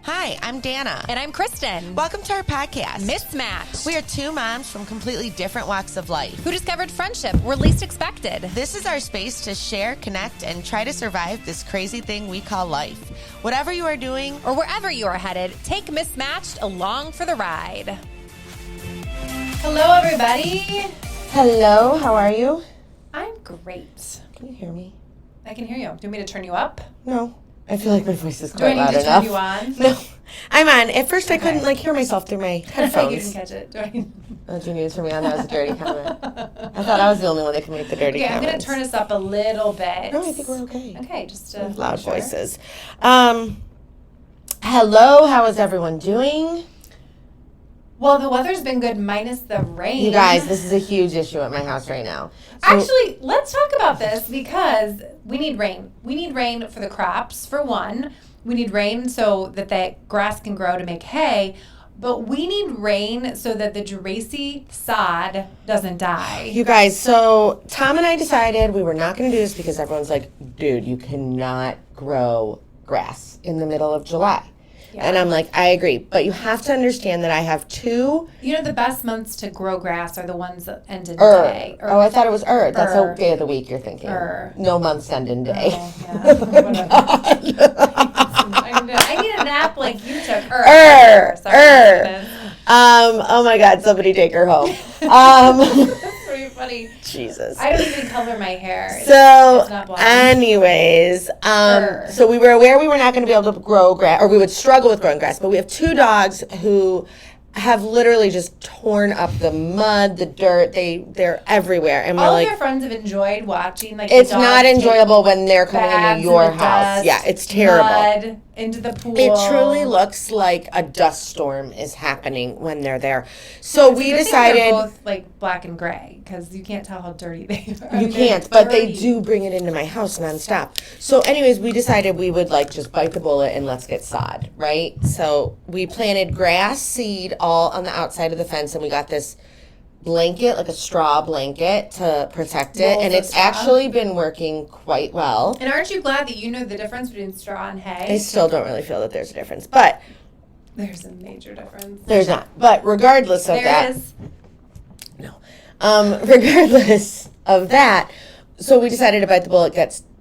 Hi, I'm Danna. And I'm Kristin. Welcome to our podcast, Mismatched. We are two moms from completely different walks of life who discovered friendship where least expected. This is our space to share, connect, and try to survive this crazy thing we call life. Whatever you are doing, or wherever you are headed, take Mismatched along for the ride. Hello, everybody. Hello, how are you? I'm great. Can you hear me? I can hear you. Do you want me to turn you up? No. I feel like my voice is quite loud enough. Do I need to turn you on? No. I'm on. At first, I couldn't hear myself through my headphones. You didn't catch it. Do you need to turn me on? That was a dirty comment. I thought I was the only one that could make the dirty comments. I'm going to turn us up a little bit. No, I think we're okay. Okay, just loud voices. Hello, how is everyone doing? Well, the weather's been good minus the rain. You guys, this is a huge issue at my house right now. Actually, let's talk about this because we need rain. We need rain for the crops, for one. We need rain so that the grass can grow to make hay. But we need rain so that the Geraci sod doesn't die. You guys, so Tom and I decided we were not going to do this because everyone's like, dude, you cannot grow grass in the middle of July. Yeah. And I'm like, I agree. But you have to understand that I have two... You know, the best months to grow grass are the ones that end in day. Oh, I thought it was That's the day of the week you're thinking. No months end in day. Oh, yeah. Whatever. I need a nap like you took. Sorry. Oh my God, somebody take her home. That's pretty funny. Jesus. I don't even color my hair. So, anyways, so we were aware we were not going to be able to grow grass, or we would struggle with growing grass, but we have two dogs who have literally just torn up the mud, the dirt. They're everywhere, and we're all like, of your friends have enjoyed watching. Like, it's not enjoyable when they're coming into your house. Yeah, it's terrible. Mud into the pool. It truly looks like a dust storm is happening when they're there. So we decided they're both like black and gray because you can't tell how dirty they are. You can't, but they do bring it into my house nonstop. So, anyways, we decided we would like just bite the bullet and let's get sod, right? So we planted grass seed all on the outside of the fence, and we got this blanket, like a straw blanket, to protect it, and it's actually been working quite well. And aren't you glad that you know the difference between straw and hay? I still don't really feel that there's a difference, but there's a major difference. There's not, but regardless of that, there is. No, regardless of that, so we decided to bite the bullet,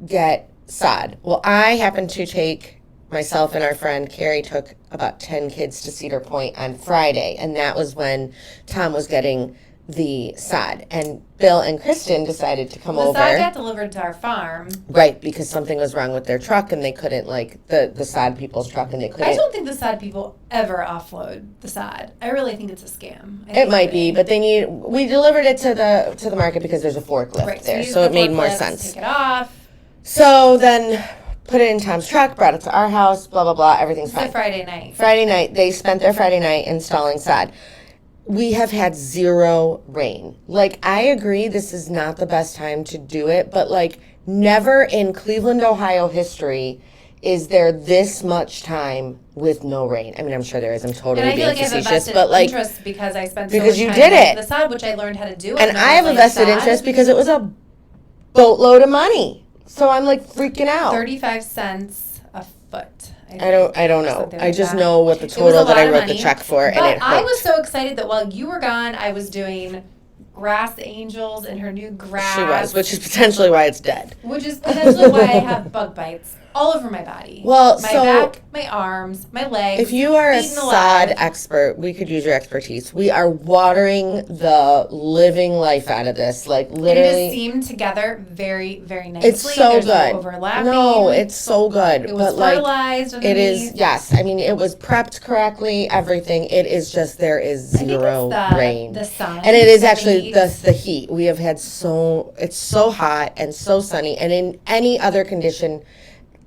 get sod. Well, I happened to take. Myself and our friend Carrie took about 10 kids to Cedar Point on Friday, and that was when Tom was getting the sod. And Bill and Kristin decided to come over. The sod got delivered to our farm. Right, because something was wrong with their truck, and they couldn't, like, the sod people's truck, and they couldn't. I don't think the sod people ever offload the sod. I really think it's a scam. It might be, but we delivered it to the market because there's a forklift there, so it made more sense. Take it off. So then... put it in Tom's truck, brought it to our house, blah, blah, blah. Everything's fine. It's a Friday night. Friday night. They spent their Friday night installing sod. We have had zero rain. Like, I agree this is not the best time to do it, but, like, never in Cleveland, Ohio history is there this much time with no rain. I mean, I'm sure there is. I'm totally being facetious, but, like, interest because I spent so much time with the sod, which I learned how to do. And I have a vested interest because it was a boatload of money. So I'm like freaking out. 35 cents a foot. I don't know. I just know what the total that I wrote the check for, and it hurt. I was so excited that while you were gone, I was doing Grass Angels and her new grass. She was, which is potentially why it's dead. Which is potentially why I have bug bites all over my body. Well, my back, my arms, my legs. If you are a sod expert, we could use your expertise. We are watering the living life out of this, like literally. It is seamed together very, very nicely. It's so good. No overlapping. No, it's so good. It was fertilized. It is. Yes, I mean it was prepped correctly. Everything. It is just there is zero rain. The sun. And it is actually the heat. We have had it's so hot and so sunny, and in any other condition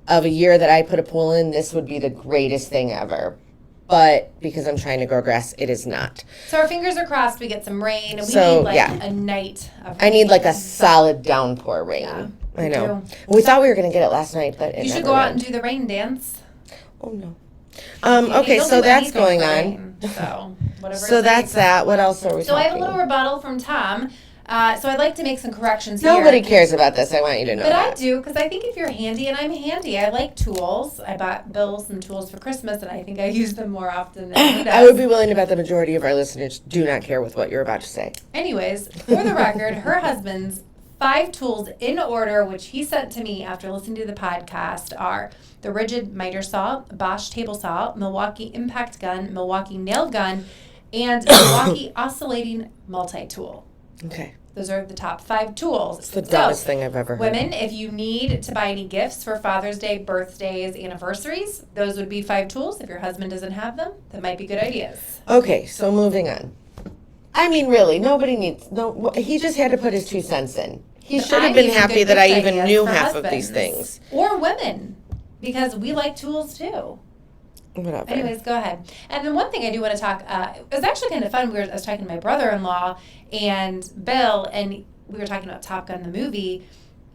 of a year that I put a pool in, this would be the greatest thing ever. But because I'm trying to grow grass, it is not. So our fingers are crossed. We get some rain. We need a night of rain. I need like a solid downpour rain. Yeah, I know. We thought we were going to get it last night, but you should go out and do the rain dance. Oh, no. Okay, so that's going on. So whatever. So that's that. What else are we talking? So I have a little rebuttal from Tom. So I'd like to make some corrections Nobody here. cares about this. I want you to know But that. I do, because I think if you're handy, and I'm handy, I like tools. I bought Bill some tools for Christmas, and I think I use them more often than he does. I would be willing to bet the majority of our listeners do not care with what you're about to say. Anyways, for the record, her husband's 5 tools in order, which he sent to me after listening to the podcast, are the rigid miter saw, Bosch table saw, Milwaukee impact gun, Milwaukee nail gun, and Milwaukee oscillating multi-tool. Okay. Those are the top 5 tools. It's the dumbest thing I've ever heard. Women, if you need to buy any gifts for Father's Day, birthdays, anniversaries, those would be 5 tools. If your husband doesn't have them, that might be good ideas. Okay, so moving on. I mean, really, nobody needs... No, he just had to put his 2 cents in. He should have been happy that I even knew half of these things. Or women, because we like tools too. Whatever. Anyways, go ahead. And then one thing I do want to talk, it was actually kind of fun. I was talking to my brother-in-law and Bill, and we were talking about Top Gun, the movie,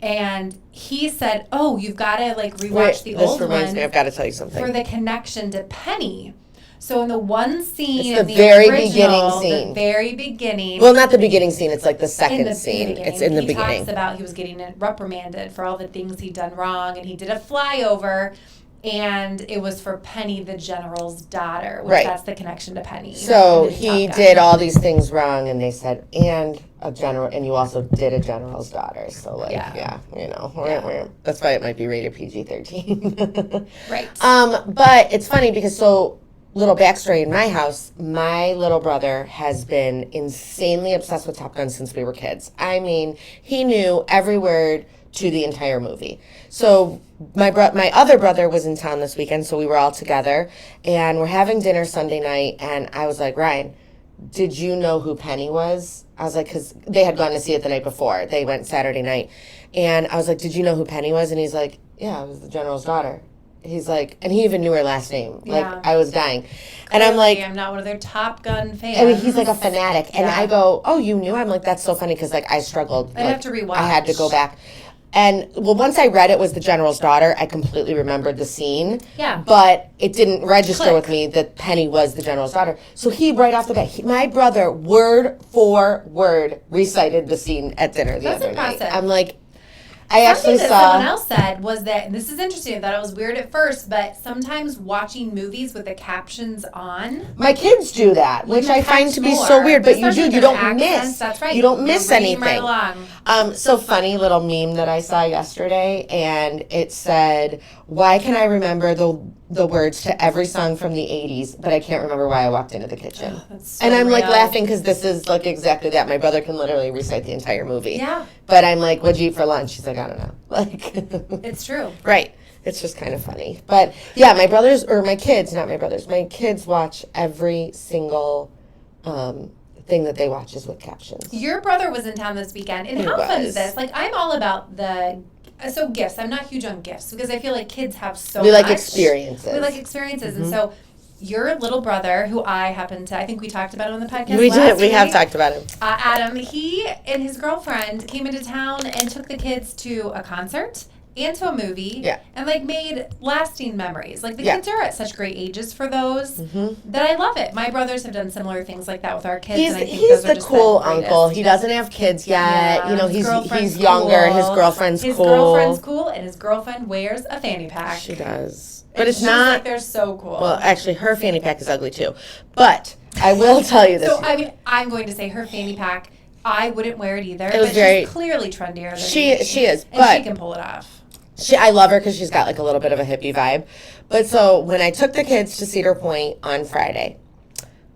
and he said, oh, you've got to like rewatch the old one. This reminds me, I've got to tell you something. For the connection to Penny. So in the one scene, it's in the very original, beginning scene. the very beginning. Well, not the beginning scene. It's like the second scene. It's in the beginning. He talks about he was getting reprimanded for all the things he'd done wrong, and he did a flyover, and it was for Penny, the general's daughter, which that's the connection to Penny. So he did all these things wrong, and they said, and a general, and you also did a general's daughter. So like, that's why it might be rated PG-13. Right. But it's funny because little backstory in my house, my little brother has been insanely obsessed with Top Gun since we were kids. I mean, he knew every word to the entire movie. So my other brother was in town this weekend, so we were all together, and we're having dinner Sunday night, and I was like, Ryan, did you know who Penny was? I was like, because they had gone to see it the night before. They went Saturday night. And I was like, did you know who Penny was? And he's like, yeah, I was the general's daughter. He's like, and he even knew her last name. Like, I was dying. And I'm like, I'm not one of their Top Gun fans. I mean, he's like a fanatic. And I go, oh, you knew? I'm like, that's so funny because, like, I struggled. I'd have to rewatch. I had to go back. And, well, once I read it was the general's daughter, I completely remembered the scene. Yeah. But it didn't register with me that Penny was the general's daughter. So he, right off the bat, my brother, word for word, recited the scene at dinner the other night. I'm like, I actually Something saw. That someone else said was that, and this is interesting, I thought it was weird at first, but sometimes watching movies with the captions on. My kids do that, which I find to be so weird, but you do. You don't miss. That's right. You don't miss anything. Right along. So funny little meme that I saw yesterday, and it said, "Why can I remember the words to every song from the '80s, but I can't remember why I walked into the kitchen?" Oh, that's so and I'm like real. laughing because this is like exactly that. My brother can literally recite the entire movie. Yeah. But I'm like, "What'd you eat for lunch?" She's like, "I don't know." Like, it's true. Right. It's just kind of funny. But yeah, my brothers, or my kids, not my brothers, my kids watch every single thing that they watch is with captions. Your brother was in town this weekend, and how fun is this? Like, I'm all about gifts. I'm not huge on gifts because I feel like kids have so much. We like experiences. And so your little brother, who I think we talked about him on the podcast We last did. We week, have talked about him. Adam, he and his girlfriend came into town and took the kids to a concert and to a movie, and like made lasting memories. Like the kids are at such great ages for those that I love it. My brothers have done similar things like that with our kids. He's, and I think he's those the are just cool the greatest. uncle. He doesn't have kids yet. Yeah, you know, his girlfriend's he's younger. cool. His girlfriend's His cool. girlfriend's cool, and his girlfriend wears a fanny pack. She does, And but it's she's not. Like, they're so cool. Well, actually, her fanny pack is ugly too. But I will tell you this. So I mean, I'm going to say her fanny pack. I wouldn't wear it either. It was she's clearly trendier than me. She is, and but she can pull it off. I love her because she's got like a little bit of a hippie vibe. But so when I took the kids to Cedar Point on Friday,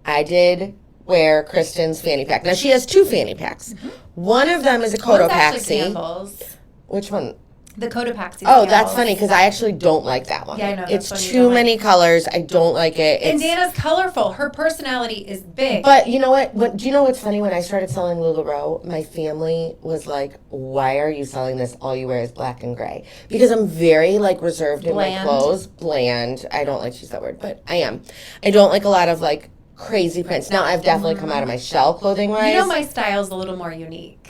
I did wear Kristin's fanny pack. Now she has 2 fanny packs. One of them is a Cotopaxi. Which one? The Cotopaxi. Oh, that's funny because I actually don't like that one. Yeah, I know. It's too many colors. I don't like it. And Danna's colorful. Her personality is big. But you know what? Do you know what's funny? When I started selling LuLaRoe, my family was like, "Why are you selling this? All you wear is black and gray." Because I'm very like reserved in my clothes. Bland. I don't like to use that word, but I am. I don't like a lot of like crazy prints. Now I've definitely come out of my shell clothing wise. You know, my style's a little more unique.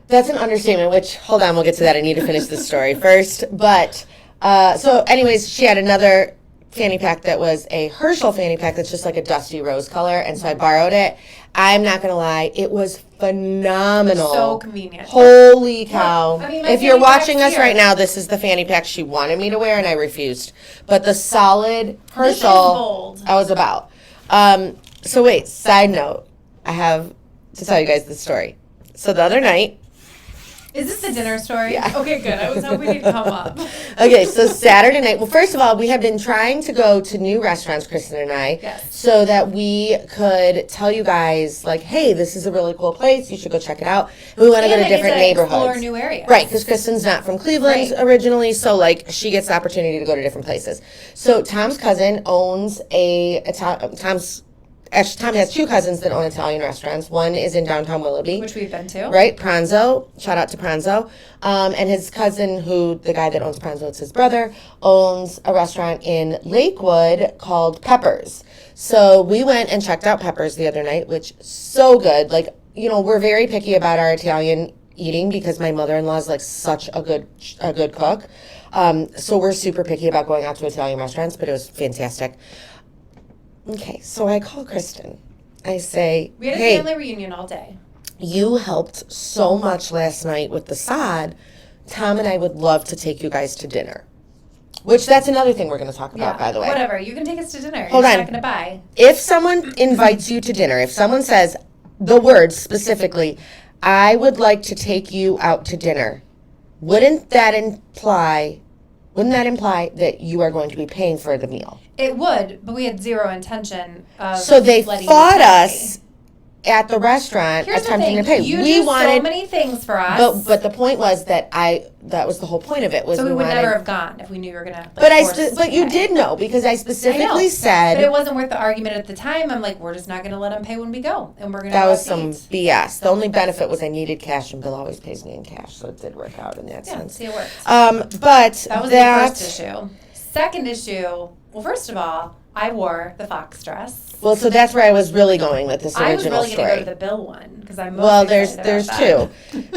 That's an understatement, which, hold on, we'll get to that. I need to finish this story first. But, so anyways, she had another fanny pack that was a Herschel fanny pack that's just like a dusty rose color, and so I borrowed it. I'm not gonna lie, it was phenomenal. So convenient. Holy cow. I mean, my if you're fanny pack's watching us here. right now, this is the fanny pack she wanted me to wear, and I refused. But the solid This is Herschel, bold. I was about. So wait, side note, I have to tell you guys this story. So the other night, Is this the dinner story? Yeah. Okay, good. I was hoping it'd come up. okay, so Saturday night. Well, first of all, we have been trying to go to new restaurants, Kristin and I, Yes. so that we could tell you guys, like, hey, this is a really cool place. You should go check it out. And we want to go to different neighborhoods. Explore new areas. Right, because Kristin's not from Cleveland Right. originally, so, like, she gets the opportunity to go to different places. So Tom's cousin owns Tom has two cousins that own Italian restaurants. One is in downtown Willoughby. Which we've been to. Right, Pranzo. Shout out to Pranzo. And his cousin, the guy that owns Pranzo, it's his brother, owns a restaurant in Lakewood called Peppers. So we went and checked out Peppers the other night, which so good. Like, we're very picky about our Italian eating because my mother-in-law is like such a good cook. So we're super picky about going out to Italian restaurants, but it was fantastic. Okay, so I call Kristin. I say, We had a hey, family reunion all day. you helped so much last night with the sod. Tom and I would love to take you guys to dinner. Which, that's another thing we're going to talk about, by the way. Whatever. You can take us to dinner. Hold You're on. not going to buy. If someone invites you to dinner, if someone says the words specifically, I would like to take you out to dinner, wouldn't that imply that you are going to be paying for the meal? It would, but we had zero intention of So they letting fought you pay. us at the restaurant Here's the attempting thing. to pay. You we do wanted, so many things for us. but the point was that that was the whole point of it, was so we would wanted, never have gone if we knew you were gonna. but you did know, because I specifically said But it wasn't worth the argument at the time. I'm like, we're just not gonna let them pay when we go, and we're gonna. that go was out some to eat. BS. The only benefit was I needed cash, and Bill always pays me in cash, so it did work out in that Yeah, sense. see, it worked. But That was the first issue. Second issue. Well, first of all, I wore the fox dress. Well, so that's where I was really going with this I was original really story. going to go to the Bill one because I'm. Well, there's two.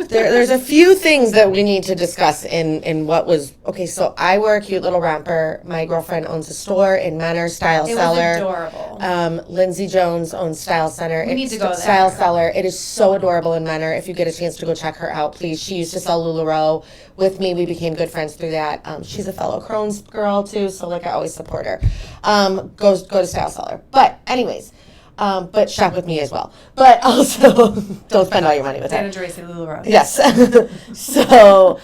There's a few things that we need to discuss in what was okay. So I wear a cute little romper. My girlfriend owns a store in Menor, Style It Cellar. was adorable. Lindsay Jones owns Style Center. We need to go there. Style Cellar. It is so adorable in Menor. If you get a chance to go check her out, please. She used to sell LuLaRoe with me. We became good friends through that. She's a fellow Crohn's girl too, so like I always support her. Go to Style Cellar. But anyways. But shop with me as well. But also, don't spend all your money with Danna her. Tracy LuLaRoe. Yes. So,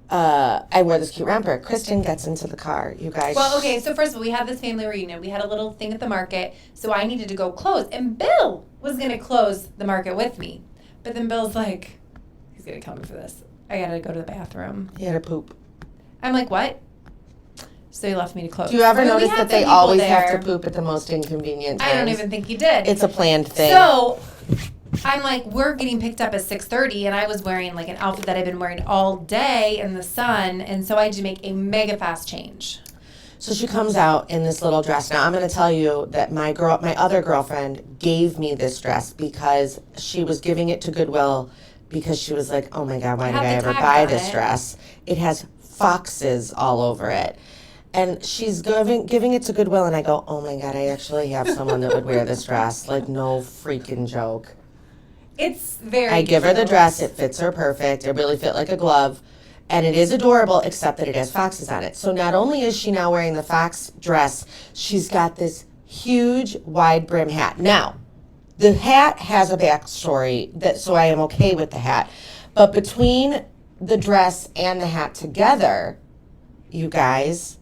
I wore this cute romper. Kristin gets into the car. You guys. Well, okay, so first of all, we had this family reunion. We had a little thing at the market, so I needed to go close. And Bill was going to close the market with me. But then Bill's like, he's going to kill me for this. I got to go to the bathroom. He had a poop. I'm like, what? So he left me to close. Do you ever I mean, we notice had that they some people always there. have to poop at the most inconvenient times? I don't even think he did. It's a planned thing. So I'm like, we're getting picked up at 6:30, and I was wearing like an outfit that I've been wearing all day in the sun, and so I had to make a mega fast change. So she comes out in this little dress. Now I'm going to tell you that my other girlfriend gave me this dress because she was giving it to Goodwill because she was like, oh my God, why did I ever buy this dress? It has foxes all over it. And she's giving it to Goodwill, and I go, oh my God, I actually have someone that would wear this dress. Like, no freaking joke. It's very I give her the cute. dress. It fits her perfect. It really fit like a glove. And it is adorable, except that it has foxes on it. So not only is she now wearing the fox dress, she's got this huge wide brim hat. Now, the hat has a backstory, so I am okay with the hat. But between the dress and the hat together, you guys,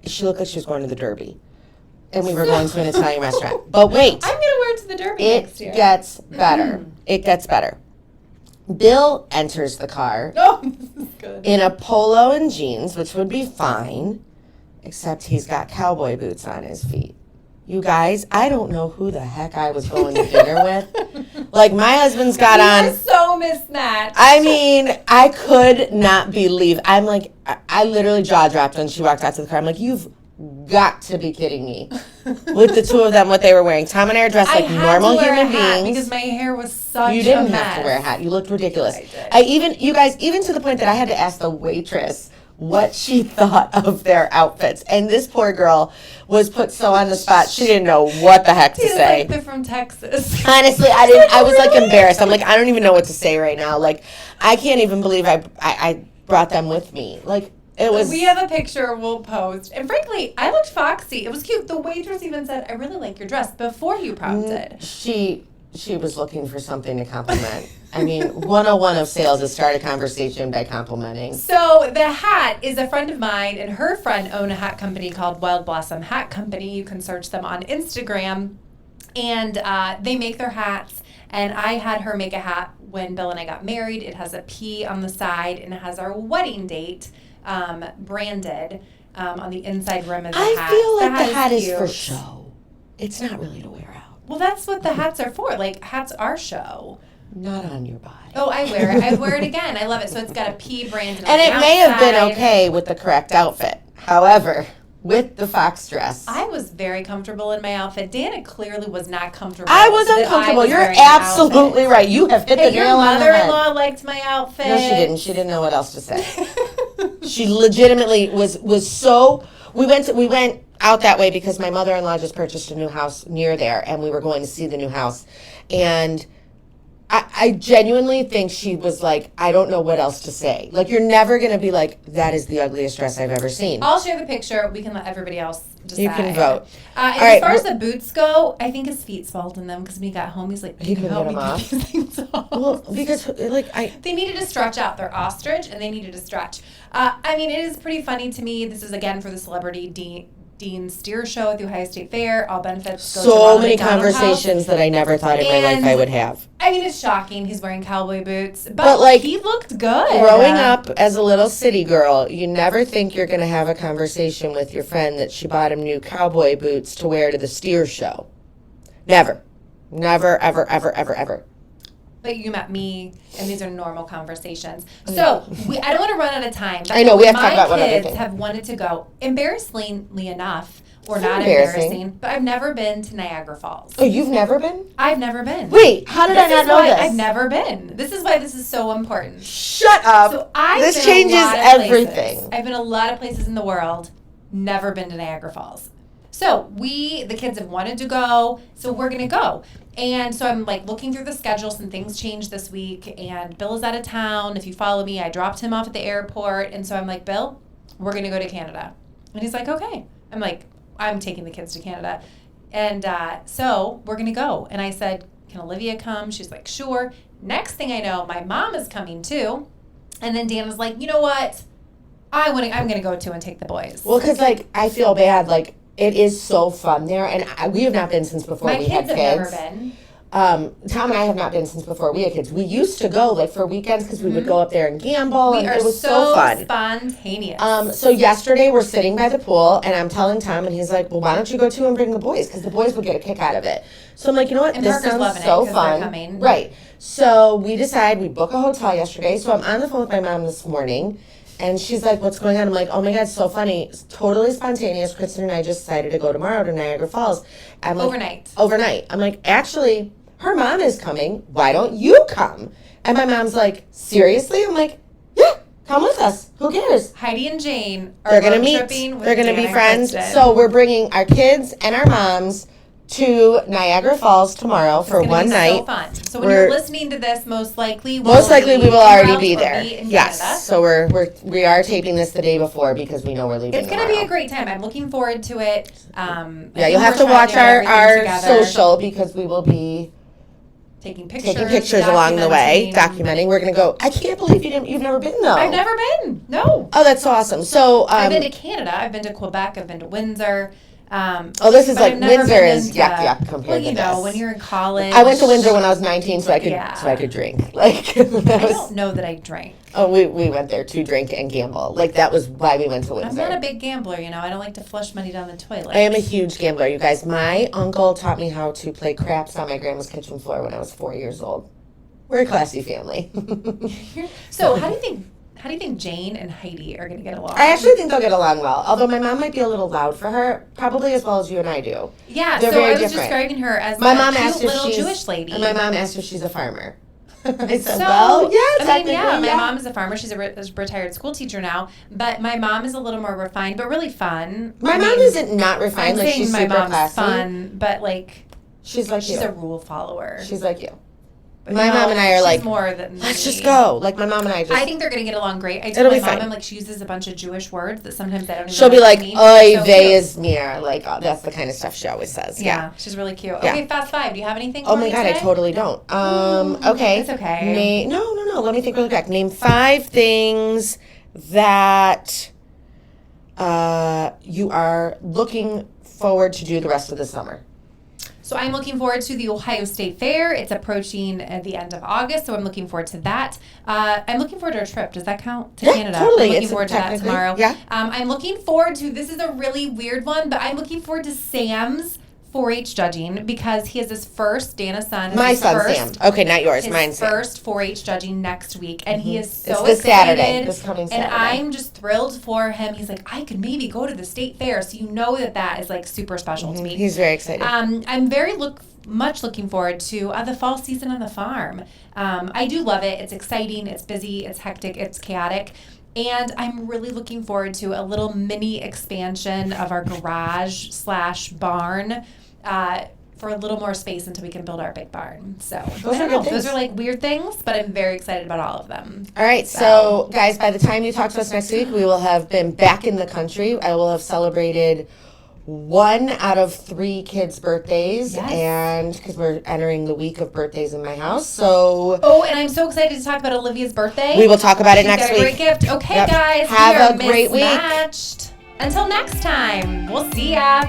she looked like she was going to the Derby. And we were going to an Italian restaurant. But wait. I'm gonna wear it to the Derby next year. It gets better. It gets better. Bill enters the car Oh, this is good. in a polo and jeans, which would be fine, except he's got cowboy boots on his feet. You guys, I don't know who the heck I was going to dinner with. Like, my husband's got You on. are so mismatched. I mean, I could not believe. I'm like, I literally jaw dropped when she walked out to the car. I'm like, you've got to be kidding me. With the two of them, what they were wearing. Tom and I are dressed like normal human beings. Because my hair was such You didn't a mess. have to wear a hat. You looked ridiculous. I did. Even to the point that I had to ask the waitress what she thought of their outfits. And this poor girl was put so on the spot. She didn't know what the heck to say. Like they're from Texas. Honestly, I was like embarrassed. I'm like, I don't even know what to say right now. Like, I can't even believe I brought them with me. Like, it was. We have a picture we'll post. And frankly, I looked foxy. It was cute. The waitress even said, I really like your dress before you prompted. She was looking for something to compliment. I mean, 101 of sales is start a conversation by complimenting. So the hat is a friend of mine, and her friend own a hat company called Wild Blossom Hat Company. You can search them on Instagram. And they make their hats. And I had her make a hat when Bill and I got married. It has a P on the side, and it has our wedding date branded on the inside rim of the hat. I feel like the hat is cute. for show. It's not really to wear out. Well, that's what the hats are for. Like, hats are show. Not on your body. Oh, I wear it. I wear it again. I love it. So it's got a P branded on And the it may have been outside. okay with the correct outfit. However, with the fox dress. I was very comfortable in my outfit. Danna clearly was not comfortable. I was that I uncomfortable. was You're wearing an absolutely outfit. right. You have hit the Hey, your nail on the head. mother-in-law liked my outfit. No, she didn't. She didn't know what else to say. She legitimately was so. We went out that way because my mother-in-law just purchased a new house near there, and we were going to see the new house. And I genuinely think she was like, I don't know what else to say. Like, you're never going to be like, that is the ugliest dress I've ever seen. I'll share the picture. We can let everybody else decide. You can vote. And All right, as far as the boots go, I think his feet swelled in them because when he got home, he's like, He "Can you couldn't help me get 'em get these things off?" Well, because, like, They needed to stretch out. They're ostrich, and they needed to stretch. I mean, it is pretty funny to me. This is, again, for the Celebrity Dean Steer Show at the Ohio State Fair. All benefits go to so Ronald many McDonald conversations that I never thought in my life And- I would have. I mean, it's shocking. He's wearing cowboy boots. But, like, he looked good. Growing up as a little city girl, you never think you're going to have a conversation with your friend that she bought him new cowboy boots to wear to the steer show. Never. Never, ever, ever, ever, ever. But you met me, and these are normal conversations. So I don't want to run out of time. But I know, we have to talk about one my other kids thing. have wanted to go. Embarrassingly enough, or It's not embarrassing. embarrassing, but I've never been to Niagara Falls. Oh, you've never been? I've never been. Wait, how did I This not is know why this? I've never been. This is why this is so important. Shut up. So I've This been changes a lot of everything. places. I've been a lot of places in the world. Never been to Niagara Falls. So the kids have wanted to go, so we're gonna go. And so I'm like looking through the schedule. Some things changed this week, and Bill is out of town. If you follow me, I dropped him off at the airport, and so I'm like, Bill, we're gonna go to Canada. And he's like, okay. I'm like, I'm taking the kids to Canada. And so we're gonna go. And I said, can Olivia come? She's like, sure. Next thing I know, my mom is coming too. And then Danna's like, you know what? I'm gonna go too and take the boys. Well, because, like, I feel bad. Like, it is so fun there. And we have not been since before My we kids had have kids. never been. Tom and I have not been since before we had kids. We used to go, like, for weekends because we would go up there and gamble. We and are it was so fun. spontaneous. So yesterday we're sitting by the pool, and I'm telling Tom, and he's like, well, why don't you go too and bring the boys? Because the boys would get a kick out of it. So I'm like, you know what? And This Parker's sounds loving it so 'cause fun. they're coming. Right. So we book a hotel yesterday. So I'm on the phone with my mom this morning, and she's like, what's going on? I'm like, oh my God, so funny. It's totally spontaneous. Kristin and I just decided to go tomorrow to Niagara Falls. I'm like, Overnight. I'm like, actually, her mom is coming. Why don't you come? And my mom's like, seriously? I'm like, yeah, come with us. Who cares? Heidi and Jane are They're going to road meet. tripping with They're going to Danna be and friends. Kristin. So we're bringing our kids and our moms to Niagara Falls tomorrow for It's gonna one be night. So fun. So when We're- you're listening to this, most likely we we will already in be Ralph or there. be in Yes. Canada. So we are taping this the day before because we know we're leaving It's going to be tomorrow. a great time. I'm looking forward to it. Yeah, you'll have to watch our social because we will be taking pictures along the way, documenting. documenting. We're going to go. I can't believe you've never been though. I've never been. No. Oh, that's so awesome. So I've been to Canada. I've been to Quebec. I've been to Windsor. This is but like I've never Windsor been is into- yuck compared well, to you this. know, when you're in college. I went to Windsor when I was 19, so I could drink. Like I don't know that I drank. Oh, we went there to drink and gamble. Like that was why we went to I'm Windsor. not a big gambler, you know. I don't like to flush money down the toilet. I am a huge gambler, you guys. My uncle taught me how to play craps on my grandma's kitchen floor when I was 4 years old. We're a classy family. So how do you think Jane and Heidi are going to get along? I actually think they'll get along well. Although my mom might be a little loud for her, probably as well as you and I do. Yeah, They're so very I was different. describing her as My a mom cute asked if little she's Jewish lady. And my mom asked if she's a farmer. I said, well, yeah, technically, my mom is a farmer. She's a retired school teacher now. But my mom is a little more refined, but really fun. My mom isn't not refined. I'm like, saying she's my super mom's classy. fun, but like she's like she's you. a rule follower. She's like you. But my mom and I are like, more than let's me. just go. Like, my mom and I just. I think they're going to get along great. I It'll told be my mom, fine. I'm like, she uses a bunch of Jewish words that sometimes I don't even She'll know be what like, they mean. oy So vey cute. is near. Like, that's the kind of stuff she always says. Yeah. She's really cute. Yeah. Okay, fast five. Do you have anything Oh for my me God, today? I totally don't. Okay. It's okay. No. Let me think really quick. Name 5 things that you are looking forward to do the rest of the summer. So I'm looking forward to the Ohio State Fair. It's approaching at the end of August, so I'm looking forward to that. I'm looking forward to a trip. Does that count? To Canada. Totally. I'm looking forward to that tomorrow. Yeah. I'm looking forward to, this is a really weird one, but I'm looking forward to Sam's 4-H judging because he has his first, Danna's son. My son, Sam. Okay, not yours. Mine's Sam. First 4-H judging next week, and he is so it's this excited. Saturday, this coming Saturday. And I'm just thrilled for him. He's like, I could maybe go to the state fair, so you know that is like super special to me. He's very excited. I'm very much looking forward to the fall season on the farm. I do love it. It's exciting. It's busy. It's hectic. It's chaotic. And I'm really looking forward to a little mini expansion of our garage/barn for a little more space until we can build our big barn. So those are like weird things, but I'm very excited about all of them. All right, so guys, by the time you talk to us next week, we will have been back in the country. I will have celebrated 1 out of 3 kids' birthdays, and because we're entering the week of birthdays in my house, so. Oh, and I'm so excited to talk about Olivia's birthday. We will talk about it next week. She's got a great gift. Okay, guys, have a great Mismatched. Until next time, we'll see ya.